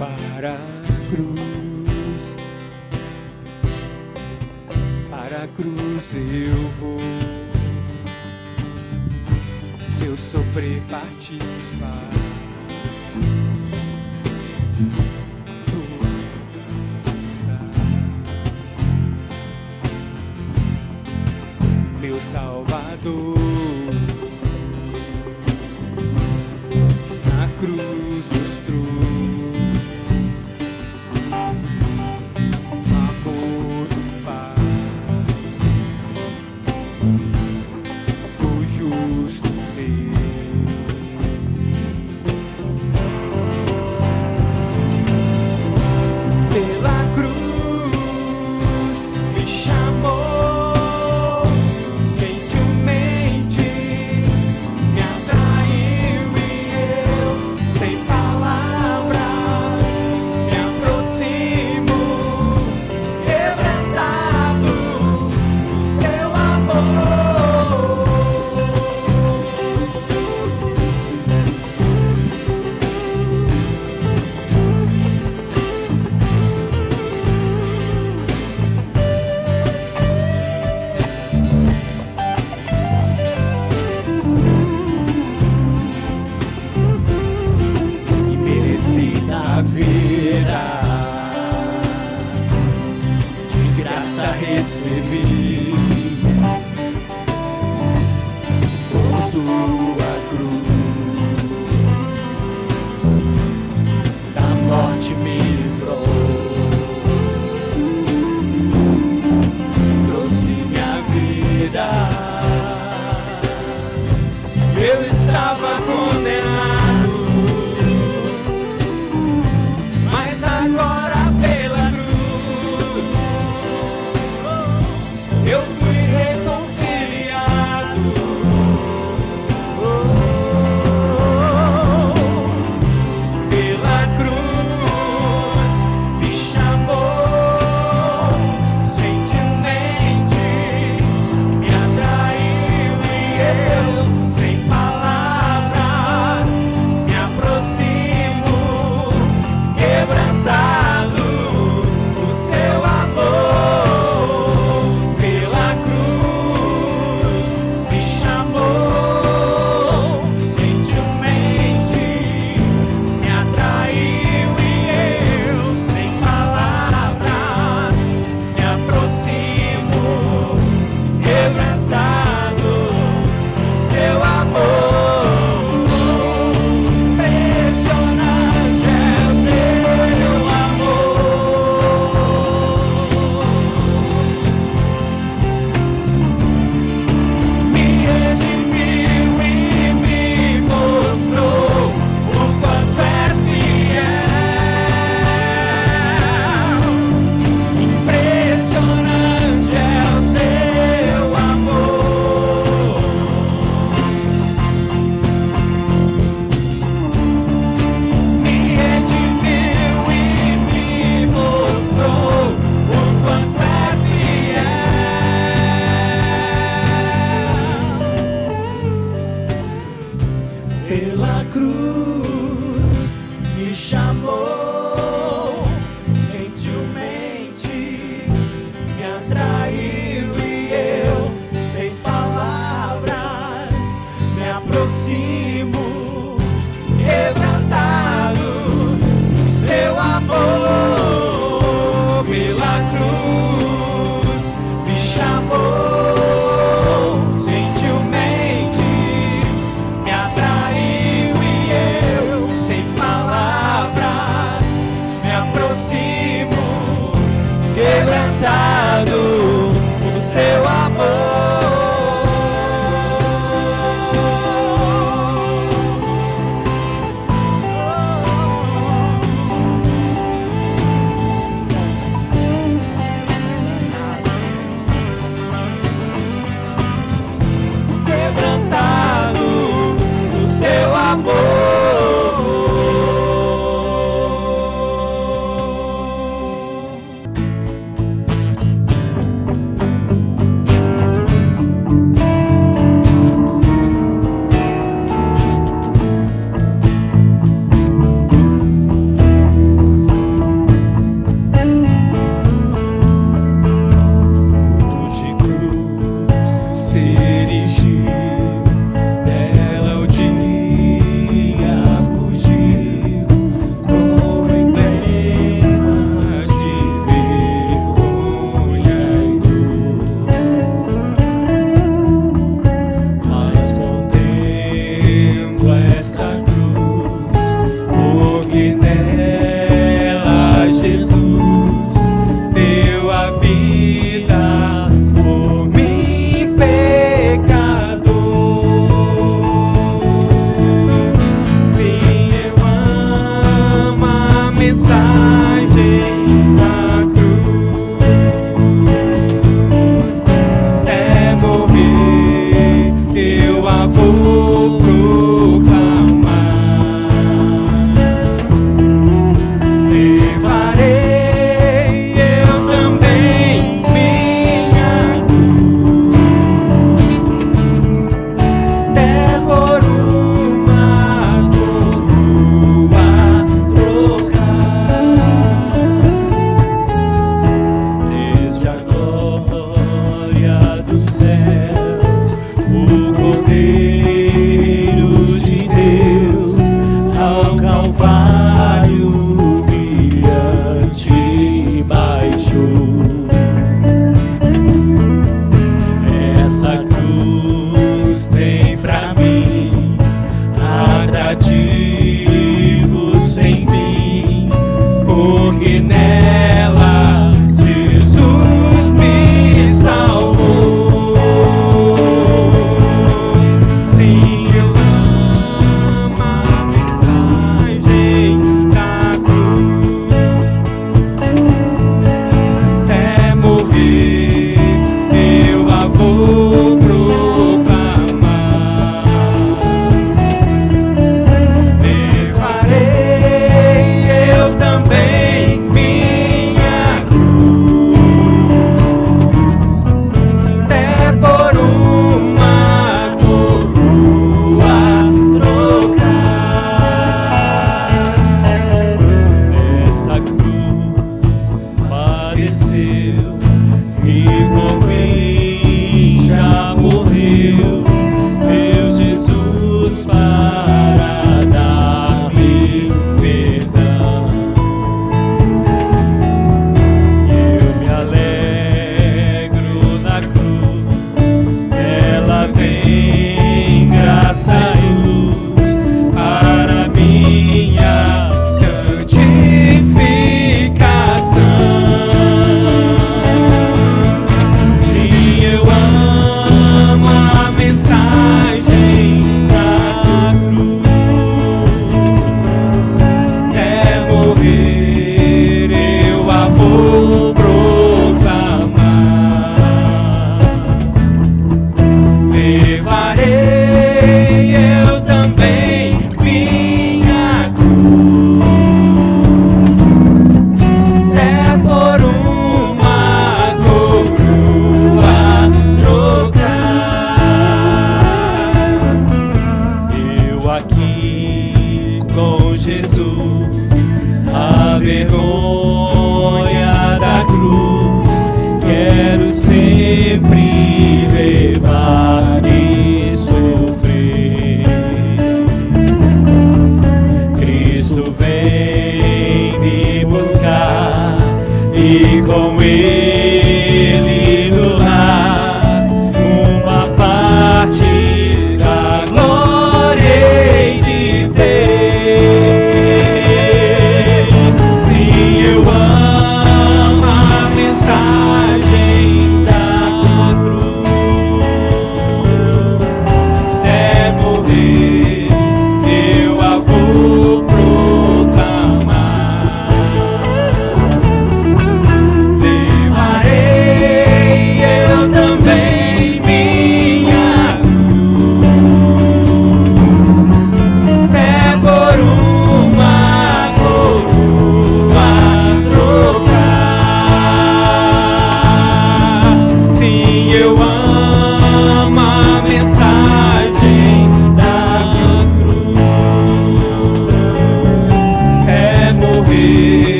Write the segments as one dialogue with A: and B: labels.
A: para a cruz eu vou. Se eu sofrer, participar. Meu Salvador, na cruz mostrou amor do Pai, o justo Deus. Pela cruz me chamou. Da vida de graça recebi por sua cruz, da morte me livrou, trouxe minha vida. Eu estava condenado, agora pela cruz eu fui reconciliado. Pela cruz me chamou gentilmente, me atraiu e eu, sem palavras, me aproximo, quebrantado o seu amor. Pela cruz me chamou gentilmente, me atraiu e eu, sem palavras, me aproximo, quebrantado o seu amor. Pela cruz me chamou gentilmente, me atraiu e eu, sem palavras, me aproximo, quebrantado do seu amor. Pela cruz me chamou gentilmente, me atraiu e eu, sem palavras, me aproximo, quebrantado o seu amor.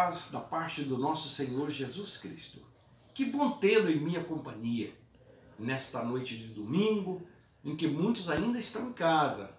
B: paz da parte do nosso Senhor Jesus Cristo. Que bom tê-lo em minha companhia, nesta noite de domingo, em que muitos ainda estão em casa,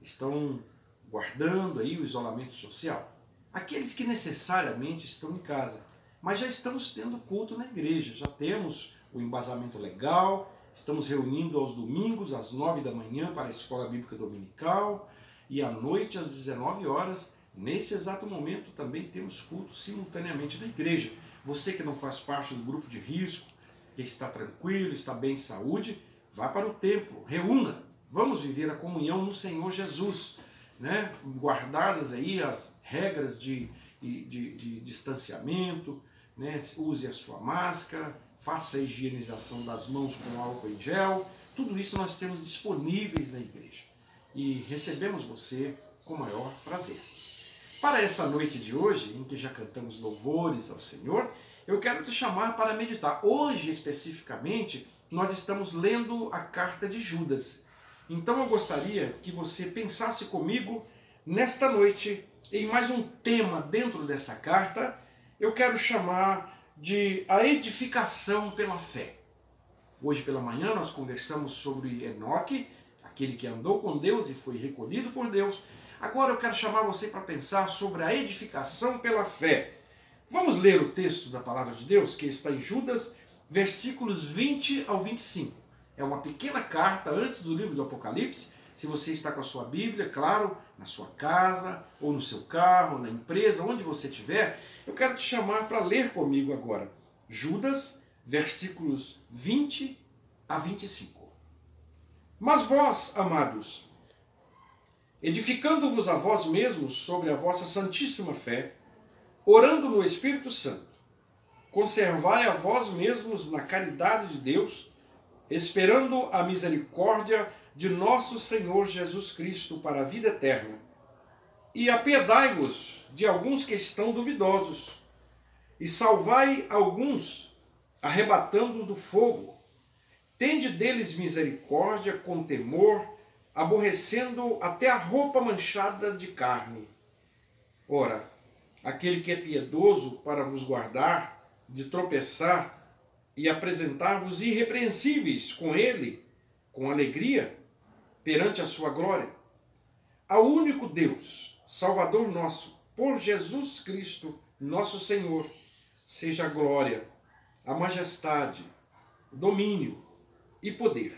B: estão guardando aí o isolamento social. Aqueles que necessariamente estão em casa, mas já estamos tendo culto na igreja, já temos o embasamento legal, estamos reunindo aos domingos às 9 da manhã para a Escola Bíblica Dominical e à noite às 19 horas, nesse exato momento também temos culto simultaneamente na igreja. Você que não faz parte do grupo de risco, que está tranquilo, está bem de saúde, vá para o templo, reúna, vamos viver a comunhão no Senhor Jesus, né? Guardadas aí as regras de distanciamento, né? Use a sua máscara, faça a higienização das mãos com álcool em gel, tudo isso nós temos disponíveis na igreja e recebemos você com maior prazer. Para essa noite de hoje, em que já cantamos louvores ao Senhor, eu quero te chamar para meditar. Hoje, especificamente, nós estamos lendo a carta de Judas. Então eu gostaria que você pensasse comigo nesta noite em mais um tema dentro dessa carta. Eu quero chamar de a edificação pela fé. Hoje pela manhã nós conversamos sobre Enoque, aquele que andou com Deus e foi recolhido por Deus. Agora eu quero chamar você para pensar sobre a edificação pela fé. Vamos ler o texto da palavra de Deus, que está em Judas, versículos 20 ao 25. É uma pequena carta antes do livro do Apocalipse. Se você está com a sua Bíblia, claro, na sua casa, ou no seu carro, na empresa, onde você estiver, eu quero te chamar para ler comigo agora. Judas, versículos 20 a 25. Mas vós, amados, edificando-vos a vós mesmos sobre a vossa santíssima fé, orando no Espírito Santo, conservai a vós mesmos na caridade de Deus, esperando a misericórdia de nosso Senhor Jesus Cristo para a vida eterna. E apiedai-vos de alguns que estão duvidosos, e salvai alguns, arrebatando-os do fogo. Tende deles misericórdia com temor, aborrecendo até a roupa manchada de carne. Ora, aquele que é piedoso para vos guardar de tropeçar e apresentar-vos irrepreensíveis com ele, com alegria, perante a sua glória. Ao único Deus, Salvador nosso, por Jesus Cristo, nosso Senhor, seja a glória, a majestade, o domínio e poder,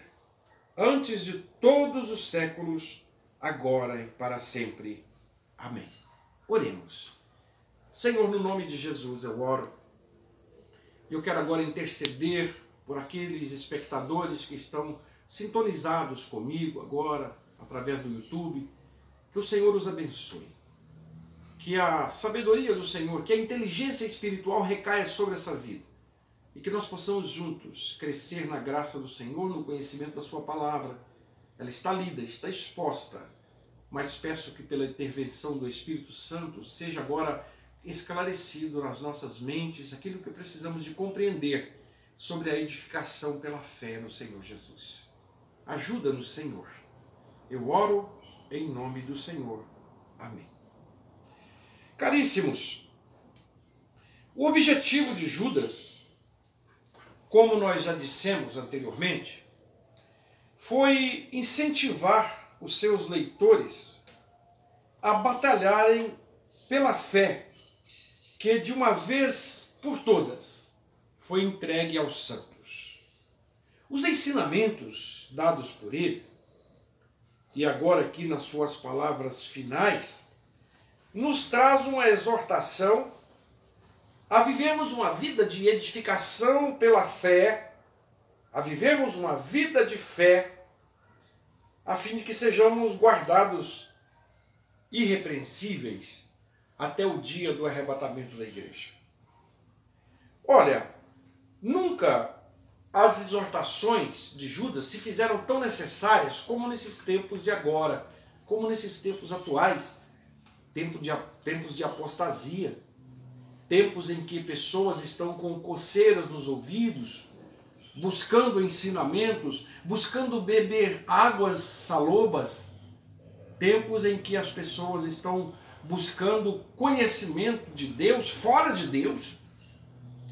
B: antes de todos os séculos, agora e para sempre. Amém. Oremos. Senhor, no nome de Jesus eu oro. Eu quero agora interceder por aqueles espectadores que estão sintonizados comigo agora, através do YouTube. Que o Senhor os abençoe. Que a sabedoria do Senhor, que a inteligência espiritual recaia sobre essa vida. E que nós possamos juntos crescer na graça do Senhor, no conhecimento da sua palavra. Ela está lida, está exposta. Mas peço que pela intervenção do Espírito Santo seja agora esclarecido nas nossas mentes aquilo que precisamos de compreender sobre a edificação pela fé no Senhor Jesus. Ajuda-nos, Senhor. Eu oro em nome do Senhor. Amém. Caríssimos, o objetivo de Judas, como nós já dissemos anteriormente, foi incentivar os seus leitores a batalharem pela fé que de uma vez por todas foi entregue aos santos. Os ensinamentos dados por ele, e agora aqui nas suas palavras finais, nos traz uma exortação a vivermos uma vida de edificação pela fé, a vivermos uma vida de fé, a fim de que sejamos guardados irrepreensíveis até o dia do arrebatamento da igreja. Olha, nunca as exortações de Judas se fizeram tão necessárias como nesses tempos de agora, como nesses tempos atuais, tempos de apostasia, tempos em que pessoas estão com coceiras nos ouvidos, buscando ensinamentos, buscando beber águas salobas, tempos em que as pessoas estão buscando conhecimento de Deus, fora de Deus,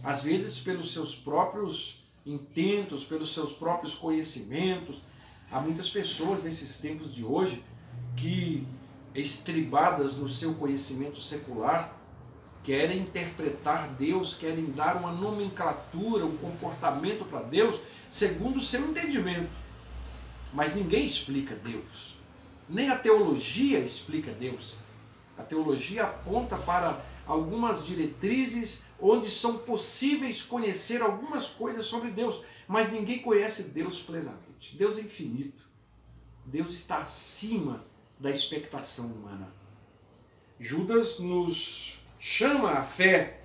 B: às vezes pelos seus próprios intentos, pelos seus próprios conhecimentos. Há muitas pessoas nesses tempos de hoje que, estribadas no seu conhecimento secular, querem interpretar Deus, querem dar uma nomenclatura, um comportamento para Deus segundo o seu entendimento. Mas ninguém explica Deus. Nem a teologia explica Deus. A teologia aponta para algumas diretrizes onde são possíveis conhecer algumas coisas sobre Deus, mas ninguém conhece Deus plenamente. Deus é infinito. Deus está acima da expectação humana. Judas nos chama à fé,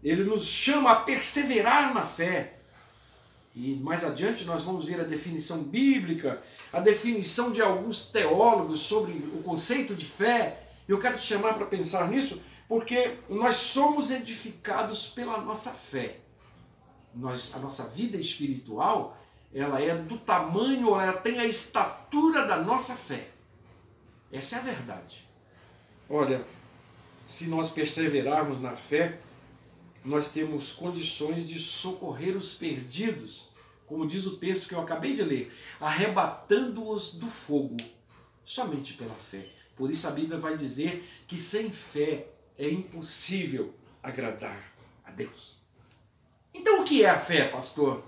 B: ele nos chama a perseverar na fé. E mais adiante nós vamos ver a definição bíblica, a definição de alguns teólogos sobre o conceito de fé. Eu quero te chamar para pensar nisso, porque nós somos edificados pela nossa fé. A nossa vida espiritual, ela é do tamanho, ela tem a estatura da nossa fé. Essa é a verdade. Olha, se nós perseverarmos na fé, nós temos condições de socorrer os perdidos, como diz o texto que eu acabei de ler, arrebatando-os do fogo, somente pela fé. Por isso a Bíblia vai dizer que sem fé é impossível agradar a Deus. Então o que é a fé, pastor?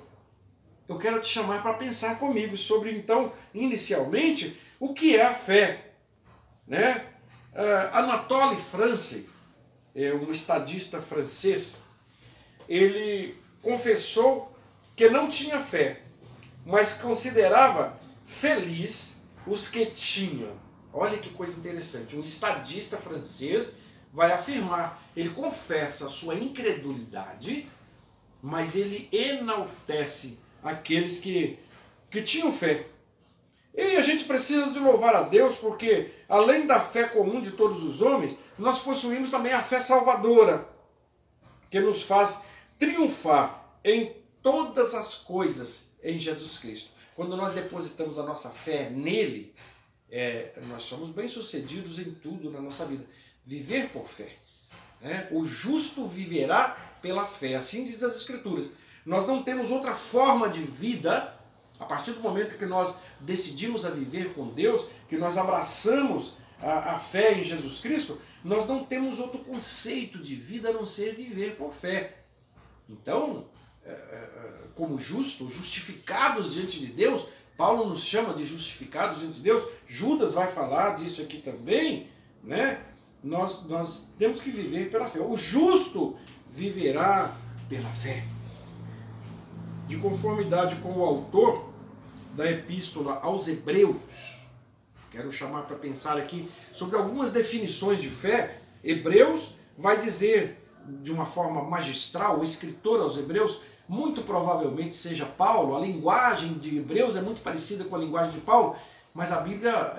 B: Eu quero te chamar para pensar comigo sobre, então, inicialmente, o que é a fé, né? Anatole France, um estadista francês, ele confessou que não tinha fé, mas considerava feliz os que tinham. Olha que coisa interessante, um estadista francês vai afirmar, ele confessa a sua incredulidade, mas ele enaltece aqueles que tinham fé. E a gente precisa de louvar a Deus, porque além da fé comum de todos os homens, nós possuímos também a fé salvadora, que nos faz triunfar em todas as coisas em Jesus Cristo. Quando nós depositamos a nossa fé nele, nós somos bem-sucedidos em tudo na nossa vida. Viver por fé. O justo viverá pela fé, assim diz as Escrituras. Nós não temos outra forma de vida. A partir do momento que nós decidimos a viver com Deus, que nós abraçamos a fé em Jesus Cristo, nós não temos outro conceito de vida a não ser viver por fé. Então, como justificados diante de Deus, Paulo nos chama de justificados diante de Deus, Judas vai falar disso aqui também, né? Nós temos que viver pela fé. O justo viverá pela fé. De conformidade com o autor da epístola aos Hebreus, quero chamar para pensar aqui sobre algumas definições de fé. Hebreus vai dizer de uma forma magistral, o escritor aos Hebreus, muito provavelmente seja Paulo, a linguagem de Hebreus é muito parecida com a linguagem de Paulo, mas a Bíblia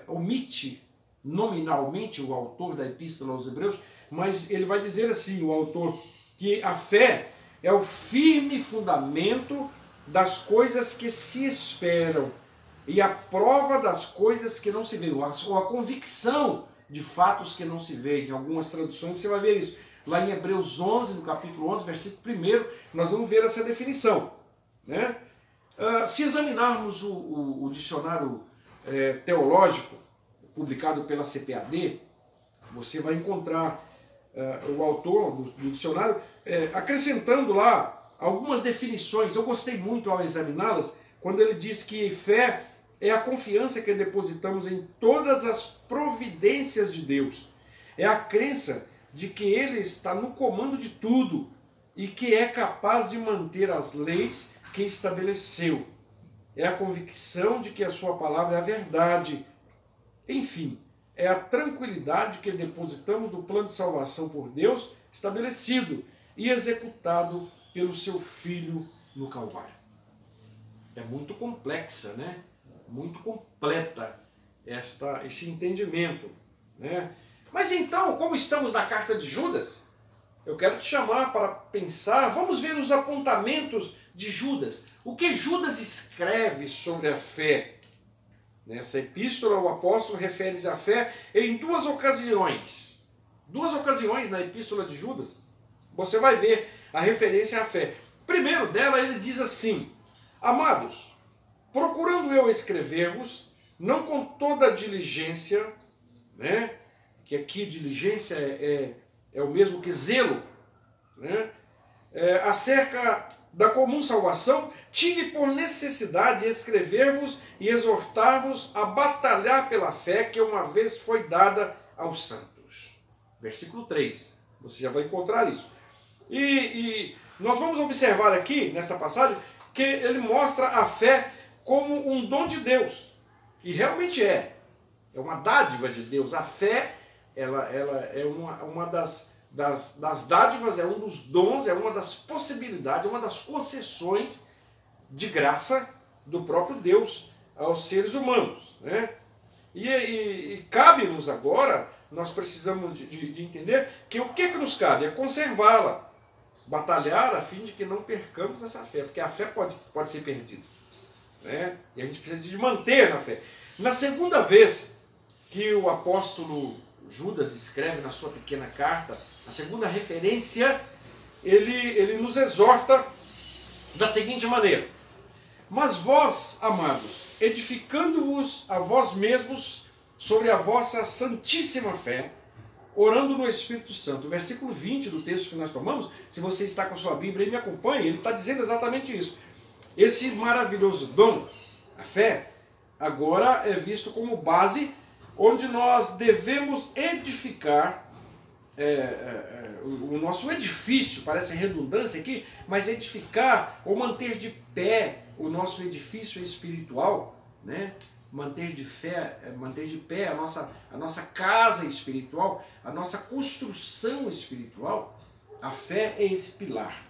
B: omite nominalmente o autor da epístola aos Hebreus, mas ele vai dizer assim, o autor, que a fé é o firme fundamento das coisas que se esperam e a prova das coisas que não se veem, ou a convicção de fatos que não se veem. Em algumas traduções você vai ver isso. Lá em Hebreus 11, no capítulo 11, versículo 1, nós vamos ver essa definição, né? Se examinarmos o dicionário teológico, publicado pela CPAD, você vai encontrar o autor do dicionário acrescentando lá algumas definições. Eu gostei muito ao examiná-las, quando ele diz que fé é a confiança que depositamos em todas as providências de Deus. É a crença de que Ele está no comando de tudo e que é capaz de manter as leis que estabeleceu. É a convicção de que a sua palavra é a verdade. Enfim, é a tranquilidade que depositamos no plano de salvação por Deus estabelecido e executado pelo seu Filho no Calvário. É muito complexa, né? Muito completa esse entendimento, né? Mas então, como estamos na carta de Judas, eu quero te chamar para pensar, vamos ver os apontamentos de Judas. O que Judas escreve sobre a fé? Nessa epístola, o apóstolo refere-se à fé em duas ocasiões. duas ocasiões na epístola de Judas, você vai ver a referência à fé. Primeiro dela, ele diz assim: amados, procurando eu escrever-vos, não com toda a diligência, né? Que aqui diligência é o mesmo que zelo, né? Acerca da comum salvação, tive por necessidade escrever-vos e exortar-vos a batalhar pela fé que uma vez foi dada aos santos. Versículo 3, você já vai encontrar isso. E nós vamos observar aqui, nessa passagem, que ele mostra a fé como um dom de Deus. E realmente é uma dádiva de Deus. A fé, ela é uma das dádivas, é um dos dons, é uma das possibilidades, é uma das concessões de graça do próprio Deus aos seres humanos, né? E cabe-nos agora, nós precisamos de entender que o que nos cabe é conservá-la, batalhar a fim de que não percamos essa fé, porque a fé pode ser perdida, né? E a gente precisa de manter na fé. Na segunda vez que o apóstolo Judas escreve na sua pequena carta, a segunda referência, ele nos exorta da seguinte maneira: mas vós, amados, edificando-vos a vós mesmos sobre a vossa santíssima fé, orando no Espírito Santo. O versículo 20 do texto que nós tomamos, se você está com a sua Bíblia e me acompanha, ele está dizendo exatamente isso. Esse maravilhoso dom, a fé, agora é visto como base onde nós devemos edificar o nosso edifício. Parece redundância aqui, mas edificar ou manter de pé o nosso edifício espiritual, né? Manter de pé a nossa casa espiritual, a nossa construção espiritual. A fé é esse pilar.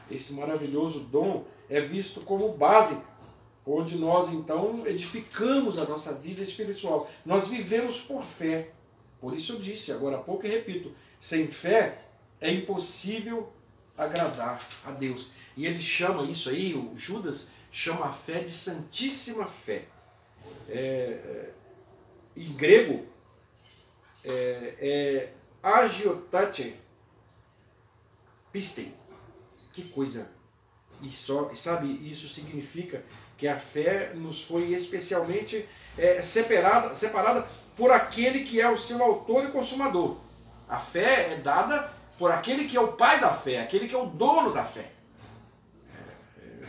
B: Esse maravilhoso dom é visto como base, onde nós então edificamos a nossa vida espiritual. Nós vivemos por fé. Por isso eu disse agora há pouco e repito, sem fé é impossível agradar a Deus. E ele chama isso aí, o Judas chama a fé de santíssima fé. Em grego agiotate pistem. Que coisa! Sabe, isso significa que a fé nos foi especialmente separada por aquele que é o seu autor e consumador. A fé é dada por aquele que é o pai da fé, aquele que é o dono da fé.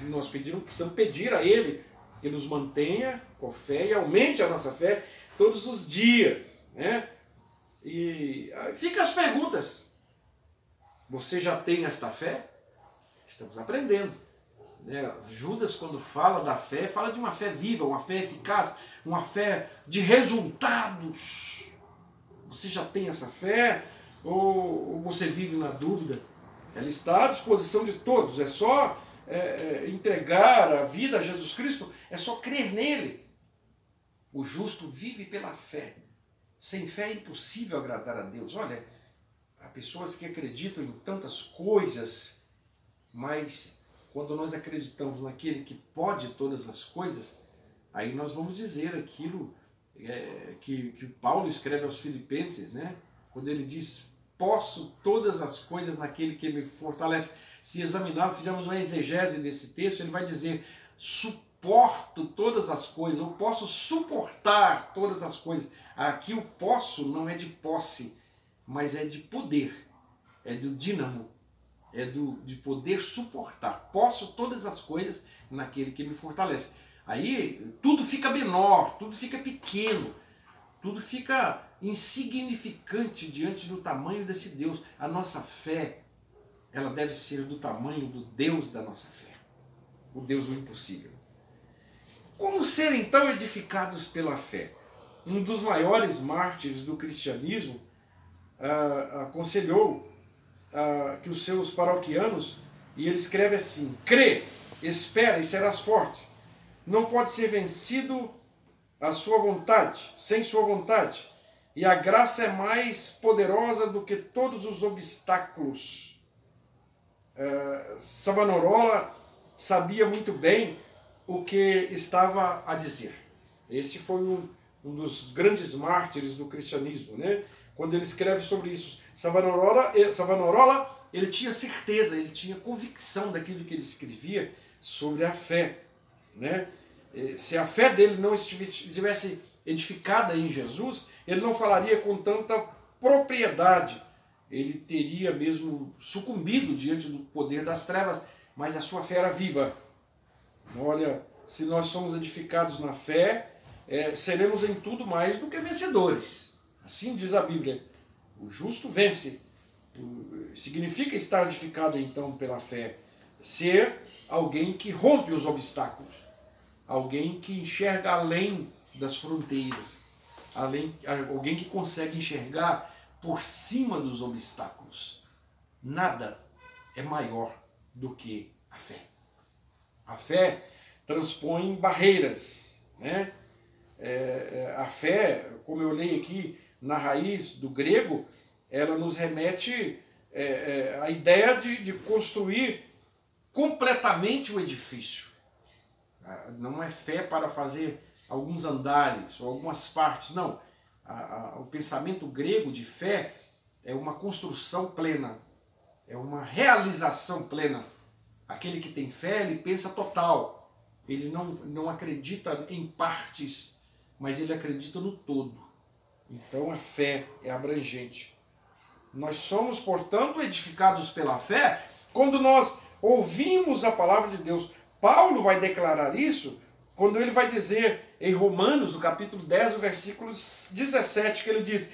B: Nós precisamos pedir a ele que nos mantenha com fé e aumente a nossa fé todos os dias, né? E fica as perguntas. Você já tem esta fé? Estamos aprendendo, né? Judas, quando fala da fé, fala de uma fé viva, uma fé eficaz, uma fé de resultados. Você já tem essa fé ou você vive na dúvida? Ela está à disposição de todos, é só entregar a vida a Jesus Cristo, é só crer nele. O justo vive pela fé. Sem fé é impossível agradar a Deus. Olha, há pessoas que acreditam em tantas coisas, mas quando nós acreditamos naquele que pode todas as coisas, aí nós vamos dizer aquilo que Paulo escreve aos Filipenses, né? Quando ele diz, posso todas as coisas naquele que me fortalece. Se examinar, fizemos uma exegese desse texto, ele vai dizer, suporto todas as coisas, eu posso suportar todas as coisas. Aqui o posso não é de posse, mas é de poder, é do dínamo, é de poder suportar. Posso todas as coisas naquele que me fortalece. Aí tudo fica menor, tudo fica pequeno, tudo fica insignificante diante do tamanho desse Deus. A nossa fé, ela deve ser do tamanho do Deus da nossa fé, o Deus do impossível. Como ser então edificados pela fé? Um dos maiores mártires do cristianismo aconselhou que os seus paroquianos, e ele escreve assim, crê, espera e serás forte. Não pode ser vencido a sua vontade, sem sua vontade. E a graça é mais poderosa do que todos os obstáculos. Savonarola sabia muito bem o que estava a dizer. Esse foi um dos grandes mártires do cristianismo, né? quando ele escreve sobre isso. Savonarola, ele tinha certeza, ele tinha convicção daquilo que ele escrevia sobre a fé, né? Se a fé dele não estivesse edificada em Jesus, ele não falaria com tanta propriedade. Ele teria mesmo sucumbido diante do poder das trevas, mas a sua fé era viva. Olha, se nós somos edificados na fé, seremos em tudo mais do que vencedores. Assim diz a Bíblia. O justo vence. Significa estar edificado então pela fé. Ser alguém que rompe os obstáculos. Alguém que enxerga além das fronteiras. Alguém que consegue enxergar por cima dos obstáculos. Nada é maior do que a fé. A fé transpõe barreiras, né? A fé, como eu leio aqui na raiz do grego, ela nos remete à ideia de construir completamente o edifício. Não é fé para fazer alguns andares ou algumas partes, não. O pensamento grego de fé é uma construção plena, é uma realização plena. Aquele que tem fé, ele pensa total. Ele não acredita em partes, mas ele acredita no todo. Então a fé é abrangente. Nós somos, portanto, edificados pela fé quando nós ouvimos a palavra de Deus. Paulo vai declarar isso quando ele vai dizer em Romanos, no capítulo 10, o versículo 17, que ele diz: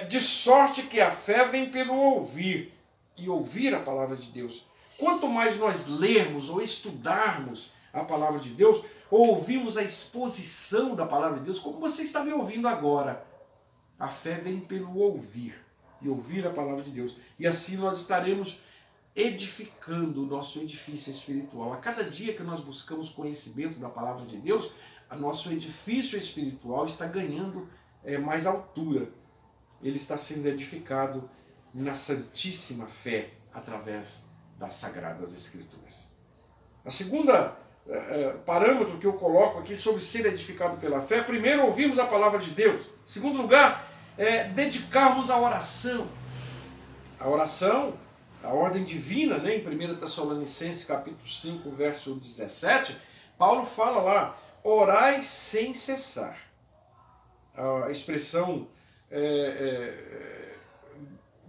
B: de sorte que a fé vem pelo ouvir, e ouvir a palavra de Deus. Quanto mais nós lermos ou estudarmos a palavra de Deus, ou ouvimos a exposição da palavra de Deus, como você está me ouvindo agora, a fé vem pelo ouvir, e ouvir a palavra de Deus. E assim nós estaremos edificando o nosso edifício espiritual. A cada dia que nós buscamos conhecimento da palavra de Deus, o nosso edifício espiritual está ganhando mais altura. Ele está sendo edificado na santíssima fé através das Sagradas Escrituras. A segunda parâmetro que eu coloco aqui sobre ser edificado pela fé: primeiro, ouvirmos a palavra de Deus. Em segundo lugar, dedicarmos à oração. A oração, a ordem divina, né? Em 1 Tessalonicenses capítulo 5, verso 17, Paulo fala lá: orai sem cessar. A expressão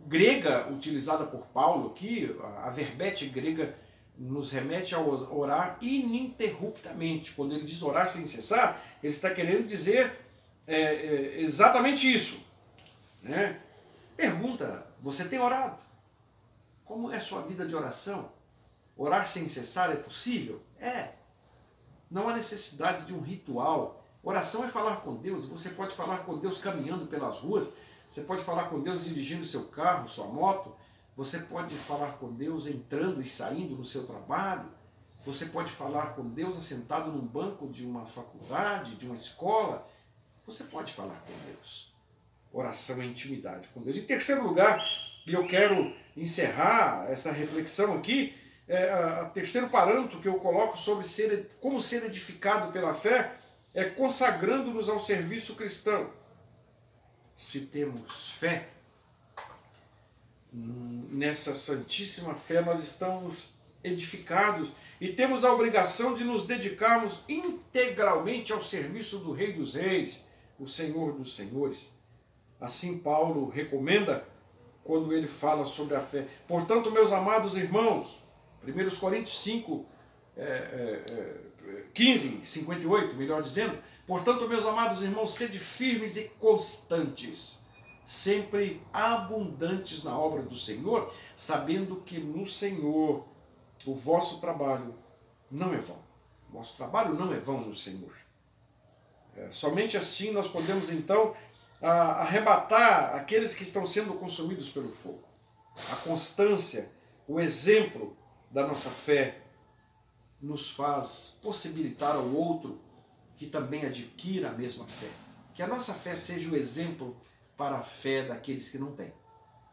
B: grega utilizada por Paulo aqui, a verbete grega, nos remete a orar ininterruptamente. Quando ele diz orar sem cessar, ele está querendo dizer exatamente isso, né? Pergunta: você tem orado? Como é a sua vida de oração? Orar sem cessar é possível? Não há necessidade de um ritual. Oração é falar com Deus, e você pode falar com Deus caminhando pelas ruas, você pode falar com Deus dirigindo seu carro, sua moto, você pode falar com Deus entrando e saindo no seu trabalho, você pode falar com Deus assentado num banco de uma faculdade, de uma escola, você pode falar com Deus. Oração é intimidade com Deus. Em terceiro lugar, e eu quero encerrar essa reflexão aqui, o terceiro parâmetro que eu coloco sobre como ser edificado pela fé é consagrando-nos ao serviço cristão. Se temos fé, nessa santíssima fé nós estamos edificados e temos a obrigação de nos dedicarmos integralmente ao serviço do Rei dos Reis, o Senhor dos Senhores. Assim Paulo recomenda quando ele fala sobre a fé. Portanto, meus amados irmãos, 1 Coríntios 5, 15, 58, melhor dizendo: portanto, meus amados irmãos, sede firmes e constantes, sempre abundantes na obra do Senhor, sabendo que no Senhor o vosso trabalho não é vão. O vosso trabalho não é vão no Senhor. Somente assim nós podemos então arrebatar aqueles que estão sendo consumidos pelo fogo. A constância, o exemplo da nossa fé nos faz possibilitar ao outro que também adquira a mesma fé. Que a nossa fé seja o exemplo para a fé daqueles que não têm,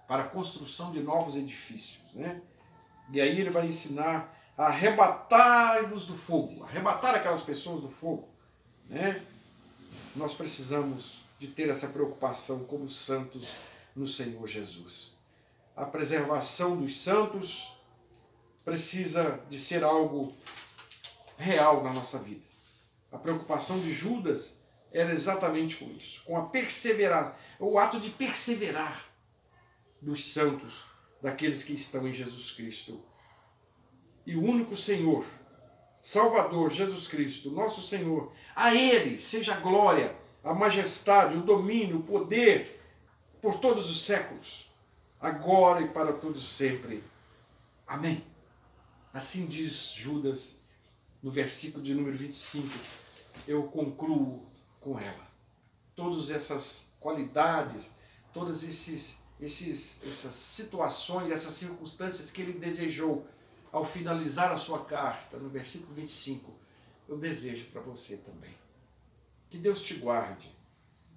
B: para a construção de novos edifícios, né? E aí ele vai ensinar a arrebatar-vos do fogo, arrebatar aquelas pessoas do fogo, né? Nós precisamos de ter essa preocupação como santos no Senhor Jesus. A preservação dos santos precisa de ser algo real na nossa vida. A preocupação de Judas era exatamente com isso, com a perseverar, o ato de perseverar dos santos, daqueles que estão em Jesus Cristo. E o único Senhor, Salvador, Jesus Cristo, nosso Senhor, a Ele seja a glória, a majestade, o domínio, o poder por todos os séculos, agora e para todos sempre. Amém. Assim diz Judas no versículo de número 25. Eu concluo com ela. Todas essas qualidades, todas essas situações, essas circunstâncias que ele desejou ao finalizar a sua carta, no versículo 25, eu desejo para você também. Que Deus te guarde,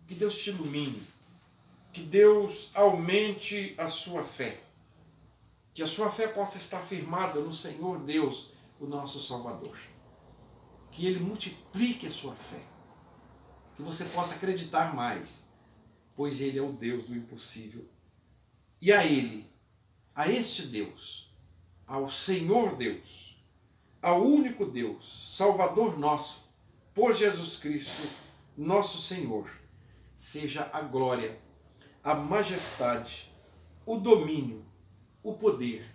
B: que Deus te ilumine, que Deus aumente a sua fé, que a sua fé possa estar firmada no Senhor Deus, o nosso Salvador. Que Ele multiplique a sua fé, que você possa acreditar mais, pois Ele é o Deus do impossível. E a Ele, a este Deus, ao Senhor Deus, ao único Deus, Salvador nosso, por Jesus Cristo, nosso Senhor, seja a glória, a majestade, o domínio, o poder,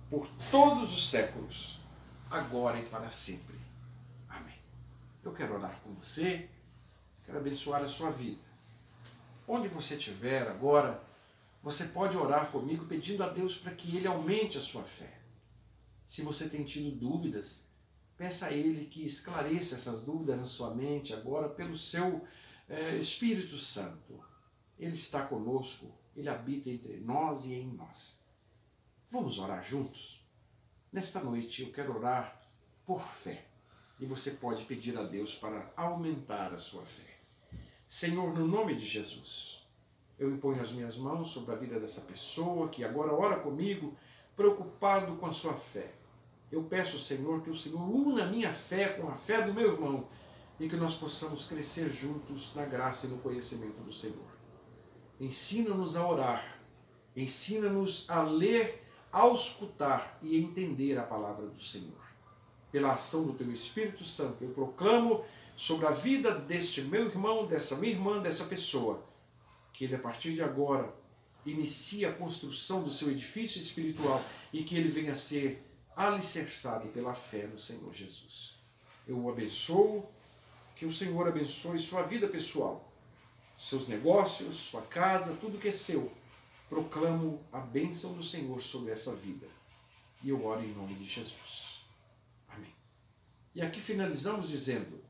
B: por todos os séculos, agora e para sempre. Amém. Eu quero orar com você, quero abençoar a sua vida. Onde você estiver agora, você pode orar comigo pedindo a Deus para que Ele aumente a sua fé. Se você tem tido dúvidas, peça a Ele que esclareça essas dúvidas na sua mente agora pelo seu Espírito Santo. Ele está conosco, Ele habita entre nós e em nós. Vamos orar juntos? Nesta noite eu quero orar por fé. E você pode pedir a Deus para aumentar a sua fé. Senhor, no nome de Jesus, eu imponho as minhas mãos sobre a vida dessa pessoa que agora ora comigo, preocupado com a sua fé. Eu peço, Senhor, que o Senhor una a minha fé com a fé do meu irmão e que nós possamos crescer juntos na graça e no conhecimento do Senhor. Ensina-nos a orar, ensina-nos a ler, a escutar e a entender a palavra do Senhor. Pela ação do Teu Espírito Santo, eu proclamo sobre a vida deste meu irmão, dessa minha irmã, dessa pessoa, que ele a partir de agora inicie a construção do seu edifício espiritual e que ele venha a ser alicerçado pela fé no Senhor Jesus. Eu o abençoo, que o Senhor abençoe sua vida pessoal, seus negócios, sua casa, tudo que é seu. Proclamo a bênção do Senhor sobre essa vida. E eu oro em nome de Jesus. Amém. E aqui finalizamos dizendo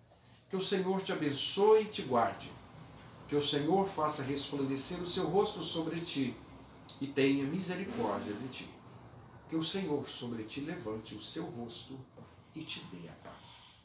B: que o Senhor te abençoe e te guarde. Que o Senhor faça resplandecer o seu rosto sobre ti e tenha misericórdia de ti. Que o Senhor sobre ti levante o seu rosto e te dê a paz.